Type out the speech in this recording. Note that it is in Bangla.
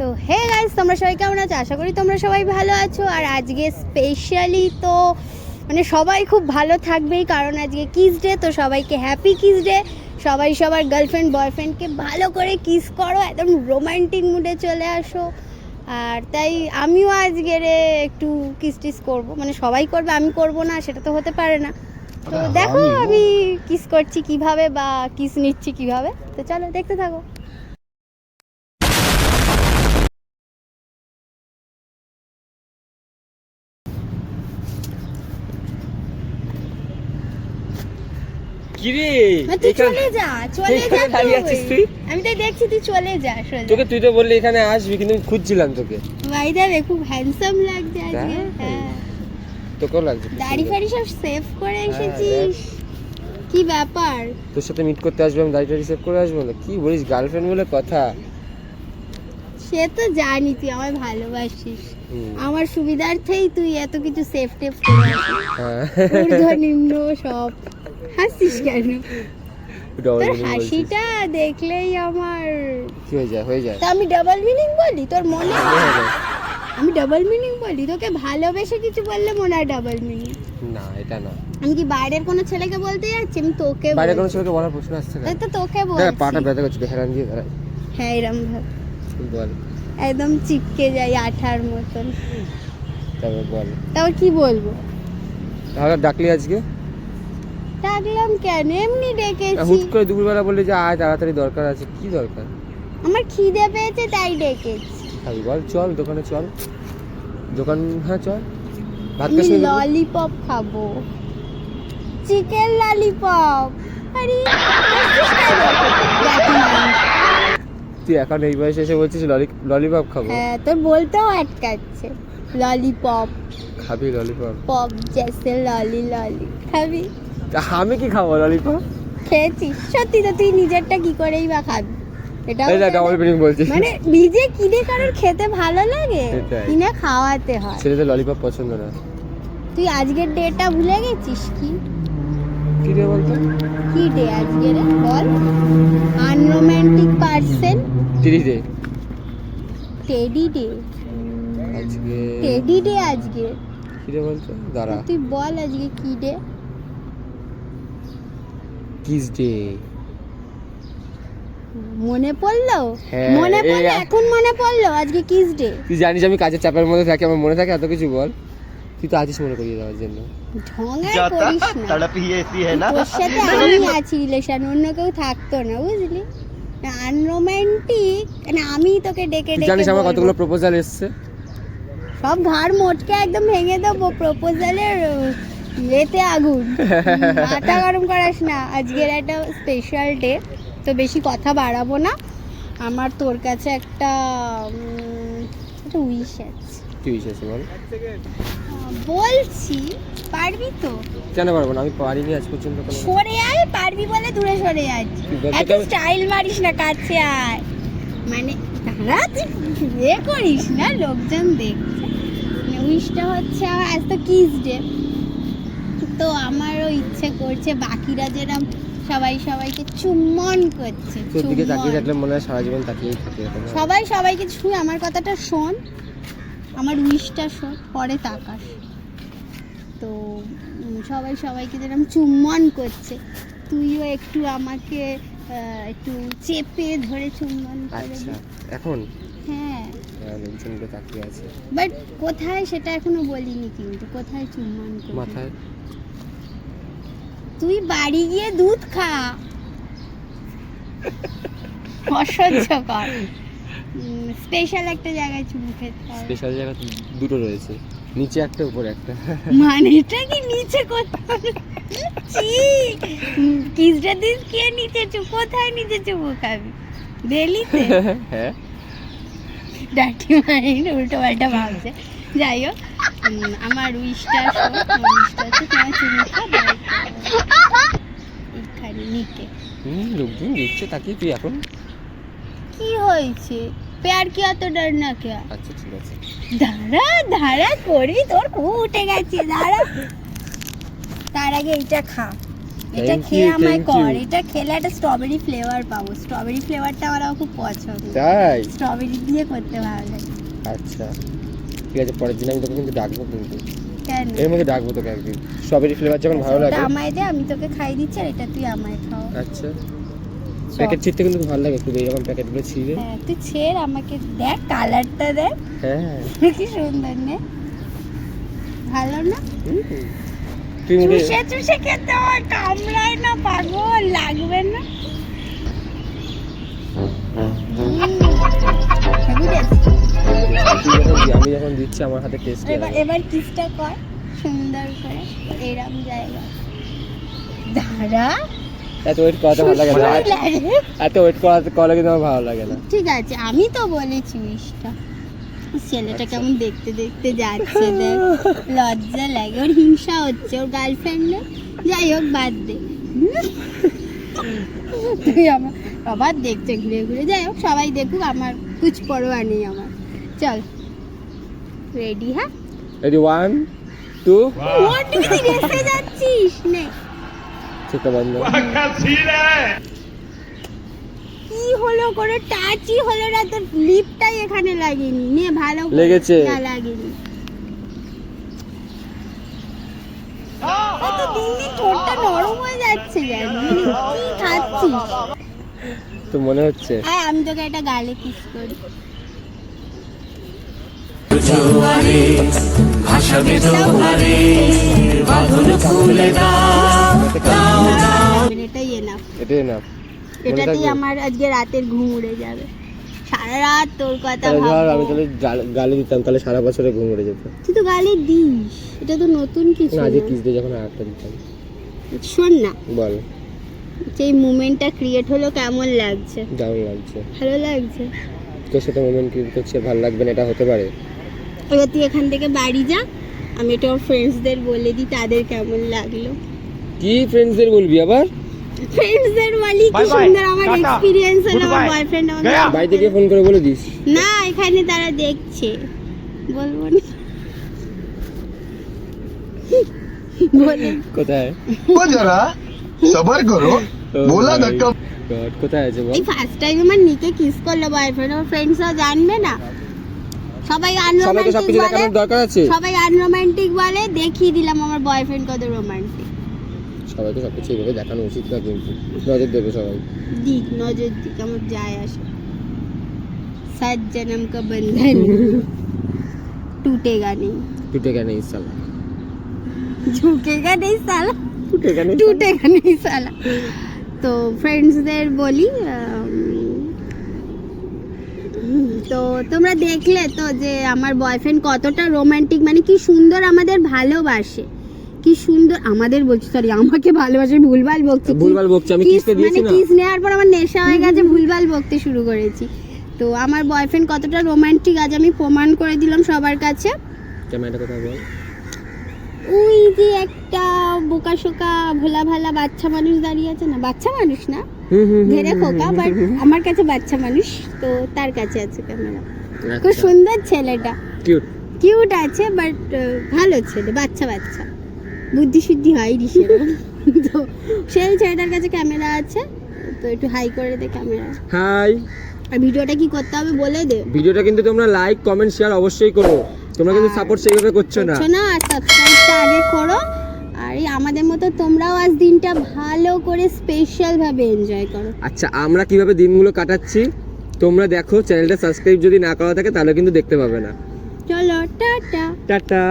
তো হে গাইস, তোমরা সবাই কেমন আছো? আশা করি তোমরা সবাই ভালো আছো। আর আজকে স্পেশালি তো মানে সবাই খুব ভালো থাকবেই, কারণ আজকে কিস ডে। তো সবাইকে হ্যাপি কিস ডে। সবাই সবার গার্লফ্রেন্ড বয়ফ্রেন্ডকে ভালো করে কিস করো, একদম রোমান্টিক মুডে চলে আসো। আর তাই আমিও আজকে একটু কিস টিস করবো, মানে সবাই করবে, আমি করব না সেটা তো হতে পারে না। তো দেখো আমি কিস করছি কিভাবে বা কিস নিচ্ছি কিভাবে, তো চলো দেখতে থাকো। কিরে তুই চলে যা, চলে যা, দাঁড়িয়ে আছিস তুই? আমি তাই দেখছি তুই চলে যা সোজা। তোকে তুই তো বললি এখানে আসবি, কিন্তু খুঁজছিলাম তোকে। ভাই দাদা খুব হ্যান্ডসাম লাগছে আজকে। হ্যাঁ, তোকেও লাগছে। দাড়ি ফাড়ি সব সেভ করে এসেছিস, কি ব্যাপার? তোর সাথে মিট করতে আসবো, আমি দাড়িটা রিসেভ করে আসবো না? কি বলিস, গার্লফ্রেন্ড বলে কথা। সে তো জানি তুই আমায় ভালোবাসিস, আমার সুবিধার্থেই তুই এত কিছু সেভ টেপ করে আসিস। ঊর্ধ্ব নিম্ন সব। হাসিস কেন? তোর হাসিটা দেখলেই আমার কি হয়ে যায়, হয়ে যায়। তা আমি ডাবল মিনিং বলি তোর মনে হয়? আমি ডাবল মিনিং বলি? তোকে ভালোবেসে কিছু বললে মনে হয় ডাবল মিনিং? না, এটা না। আমি কি বাইরের কোনো ছেলেকে বলতে যাচ্ছি? আমি তোকে বাইরে কোনো ছেলেকে বলার প্রশ্ন আসছে না। তো তোকে বলছি। পাটা ব্যথা করছে, হেরান দিয়ে দাঁড়াই। হ্যাঁ এরম ভাব, বল। একদম চিপকে যাই আঠার মতন। তবে বল, তারপর কি বলবো? তাহলে ডাকলি আজকে? ডাকলাম কেন, এমনি ডেকেছি। হুট করে দুপুরবেলা বললি যে আয়, তাড়াতাড়ি দরকার আছে। কি দরকার? আমার খিদে পেয়েছে তাই ডেকেছি। খাবি বল, চল দোকানে চল। দোকান, হ্যাঁ চল। ভাত আমি খাস না? ললিপপ খাবো, চিকেন ললিপপ। আরে তুই এখন এই বয়সে এসে বলছিস ললিপপ খাবো? হ্যাঁ, তোর বলতেও আটকাচ্ছে। ললিপপ খাবি ললিপপ? পপ জেসে ললি ললি খাবি? আমি কি খাবো ললিপপ? খেয়েছিস সত্যি? তো তুই নিজেরটা কি করেই বা খাবি? এটা ডাবল মিনিং বলছিস? মানে নিজে কিনে কারোর খেতে ভালো লাগে, সেটাই। কিনে খাওয়াতে হয়। ছেলেদের ললিপপ পছন্দ না। তুই আজকের ডেটা ভুলে গেছিস? কি রে বলতো? কি ডে আজকে রে বল? Unromantic person day. Teddy day. আজকে টেডি ডে আজকে। কি রে বলতো? দাঁড়া, তুই বল আজকে কি ডে? Kiss day. মনে পড়লো? হ্যাঁ, মনে পড়লো, এখন মনে পড়লো আজকে কিস ডে। তুই জানিস আমি কাজের চাপের মধ্যে থাকি, আমার মনে থাকে এত কিছু। বল, তুই তো আছিস মনে করিয়ে দেওয়ার জন্য। ঢঙাই করিস না, তোর সাথে আমি আছি রিলেশন, অন্য কেউ থাকতো না, বুঝলি? আনরোম্যান্টিক না, আমি তোকে ডেকে তুই ডেকে জানিস আমার বলবো। কতগুলো প্রপোজাল এসছে? সব ঘাড় মোটকে একদম ভেঙে দেবো। প্রপোজালের এতে আগুন, মাথা গরম করাস না। আজকের একটা স্পেশাল ডে, তো বেশি কথা বাড়াবো না। আমার তোর কাছে একটা উইশ আছে। কি উইশ আছে বল? বলছি, পারবি তো? কেন পারবো না? আমি পারিনি আজ পর্যন্ত কোনো। সরে আয়, পারবি বলে দূরে সরে যাচ্ছি। এত স্টাইল মারিস না, কাছে আয়। মানে দাঁড়া, তুই বিয়ে করিস না, লোকজন দেখছে। উইশটা হচ্ছে আজ তো কিস ডে, তো আমারও ইচ্ছে করছে বাকিরা যেরকম সবাই সবাইকে চুম্বন করছে। তোর দিকে তাকিয়ে থাকলে মনে হয় সারা জীবন তাকিয়েই থাকে। সবাই সবাইকে ছুঁয়ে, আমার কথাটা শোন, আমার উইশটা শোন, পরে তাকাস। তো সবাই সবাইকে যেরকম চুম্বন করছে, তুইও একটু আমাকে একটু চেপে ধরে চুম্বন করে দে। এখন? হ্যাঁ, লোকজনকে তাকিয়ে আছে। বাট কোথায় সেটা এখনো বলিনি, কিন্তু কোথায় চুম্বন করবি? মাথায়। তুই বাড়ি গিয়ে দুধ খা, অসহ্য কর। স্পেশাল একটা জায়গায় চুমু খেতে হবে। স্পেশাল জায়গা দুটো রয়েছে, নিচে একটা উপরে একটা। মানেটা কি নিচে কোথায়? কিসটা দিস কে নিচে কোথায় নিচে চুমু খাবি? দিল্লিতে? হ্যাঁ, ডাটি মাইন্ড উল্টো পাল্টা ভাবছে। যাই হোক, আমার উইশটা শোন। উইশটা হচ্ছে তোমার চুমু খাবো এখানে নিচে। লোকজন দেখছে তাকিয়ে। তুই এখন কি হয়েছে? প্যার কিয়া তো ডরনা কিয়া? আচ্ছা ঠিক আছে, দাঁড়া দাঁড়া করি, তোর খুব উঠে গেছে, দাঁড়া। তার আগে এইটা খা, এটা Thank খেয়ে you, আমায় thank কর, you. এটা খেলে একটা স্ট্রবেরি ফ্লেভার পাবো। স্ট্রবেরি ফ্লেভারটা আমার খুব পছন্দ, তাই স্ট্রবেরি দিয়ে করতে ভালো লাগে। আচ্ছা ঠিক আছে, পরের দিন আমি তোকে কিন্তু ডাকবো, কিন্তু কেন? এর মধ্যে ডাকবো তোকে একদিন, স্ট্রবেরি ফ্লেভার যখন ভালো ওটা লাগে। আমায় দে, আমি তোকে খাই দিচ্ছি, আর এটা তুই আমায় খাও। আচ্ছা প্যাকেট ছিঁড়তে কিন্তু খুব ভালো লাগে, খুব এইরকম প্যাকেটগুলো ছিঁড়ে। হ্যাঁ তুই ছেড়, আমাকে দেখ কালারটা দেখ হ্যাঁ কি সুন্দর, নে ভালো না? হুম। তুই মুখে চুষে চুষে খেতে হয়, কামড়ায় না, পাগল লাগবে না? Heavy taste। আমি যখন দিচ্ছি আমার হাতে টেস্ট এবার কিসটা কর সুন্দর করে, এরম জায়গা দাঁড়া। এত ওয়েট করাতে ভালো লাগে না, সুন্দর লাগে। এত ওয়েট করালে কিন্তু আমার ভালো লাগে না। ঠিক আছে, আমি তো বলেছি উইশটা। ছেলেটা কেমন দেখতে দেখতে যাচ্ছে দেখ, লজ্জা লাগে, ওর হিংসা হচ্ছে ওর গার্লফ্রেন্ডে। যাই হোক বাদ দে, তুই আমার আবার দেখছে ঘুরে ঘুরে। যাই হোক সবাই দেখুক, আমার কুছ পরোয়া নেই আমার। চল রেডি? হ্যাঁ রেডি 1 2 মোটু রেসে যাচ্ছিস নে। সেটা বন্ধ। কি হলো, করে টাচই হলো না, তোর লিপটাই এখানে লাগেনি। নে ভালো করে। লেগেছে। না লাগেনি। তো দিন দিন ঠোঁটটা নরম হয়ে যাচ্ছে কেন? কি খাচ্ছিস? তো মনে হচ্ছে আয় আমি তোকে একটা গালে কিস করি। এটাই enough। এটাই না, এটাতেই আমার আজকে রাতের ঘুম উড়ে যাবে। সারা রাত তোর কথা তাহলে ধর আমি ভাববো। তাহলে গালি দিতাম, তাহলে সারা বছরে ঘুম উড়ে যেত। তুই তো গালি দিস, এটা তো নতুন কিছু না না। আজকে কিস দিয়ে যখন আরেকটা দিতাম। শোন না, বল। সেই মুমেন্টটা ক্রিয়েট হলো, কেমন লাগছে? দারুণ লাগছে। ভালো লাগছে। তোর সাথে মোমেন্ট ক্রিয়েট করছে, ভালো লাগবে না এটা হতে পারে? এবার তুই এখান থেকে বাড়ি যা, আমি এটা ওর ফ্রেন্ডসদের বলে দিই তাদের কেমন লাগলো। কি ফ্রেন্ডসদের বলবি আবার? ফ্রেন্ডসদের বলি কি সুন্দর আমার এক্সপিরিয়েন্স হলো, আমার বয়ফ্রেন্ড আমাকে। বাড়িতে গিয়ে ফোন করে বলে দিস। না এখানে তারা দেখছে, বলবো না। বলে কোথায়? रुको जरा सबर करो बोला धक्का God, কোথায় আছে বল? এই ফার্স্ট টাইম আমার নিকে কিস করলো বয়ফ্রেন্ড, আমার ফ্রেন্ডসরা জানবে না। সবাই সবাইকে আনরোমান্টিক সবকিছু বলে, দেখানোর দরকার আছে? সবাই আনরোমান্টিক বলে, দেখিয়ে দিলাম আমার বয়ফ্রেন্ড কত রোমান্টিক। সবাইকে সবকিছু এভাবে দেখানো উচিত না, কিন্তু নজর দেবে সবাই। দিক নজর দিক, আমার যায় আসে। সাত জনম কা বন্ধন टूटेगा नहीं, টুটেগা নেই সালা, झुकेगा नहीं साला, টুটেগা নেই। टूटेगा नहीं साला। তো ফ্রেন্ডসদের বলি, তো তোমরা দেখলে তো যে আমার বয়ফ্রেন্ড কতটা রোমান্টিক, মানে কি সুন্দর আমাদের ভালোবাসে, কি সুন্দর আমাদের, বলছি সরি আমাকে ভালোবাসে, ভুলভাল বকছি। ভুলভাল বকছি, আমি কিসটা দিয়েছি মানে না? কিস নেওয়ার পর আমার নেশা হয়ে গেছে, ভুলভাল বকতে শুরু করেছি। তো আমার বয়ফ্রেন্ড কতটা রোমান্টিক আজ আমি প্রমাণ করে দিলাম সবার কাছে। ক্যামেরাটা কোথায় বল? ওই যে একটা বোকা শোকা ভোলা ভালা বাচ্চা মানুষ দাঁড়িয়ে আছে না, বাচ্চা মানুষ না ধীরে খোকা, বাট আমার কাছে বাচ্চা মানুষ, তো তার কাছে আছে ক্যামেরা। খুব সুন্দর ছেলেটা, কিউট। কিউট আছে, বাট ভালো ছেলে, বাচ্চা বাচ্চা, বুদ্ধি শুদ্ধি হয় রিসের। তো সেই ছেলেটার কাছে ক্যামেরা আছে, তো একটু হাই করে দে ক্যামেরা। হাই। আর ভিডিওটা কি করতে হবে বলে দে। ভিডিওটা কিন্তু তোমরা লাইক কমেন্ট শেয়ার অবশ্যই করো, তোমরা কিন্তু সাপোর্ট সেইভাবে করছো না। করছো না, আর সাবস্ক্রাইবটা আগে করো। আর এই আমাদের মতো তোমরাও আজ দিনটা ভালো করে স্পেশাল ভাবে এনজয় করো। আচ্ছা আমরা কিভাবে দিনগুলো কাটাচ্ছি তোমরা দেখো, চ্যানেলটা সাবস্ক্রাইব যদি না করা থাকে তাহলে কিন্তু দেখতে পাবে না। চলো টাটা। টাটা।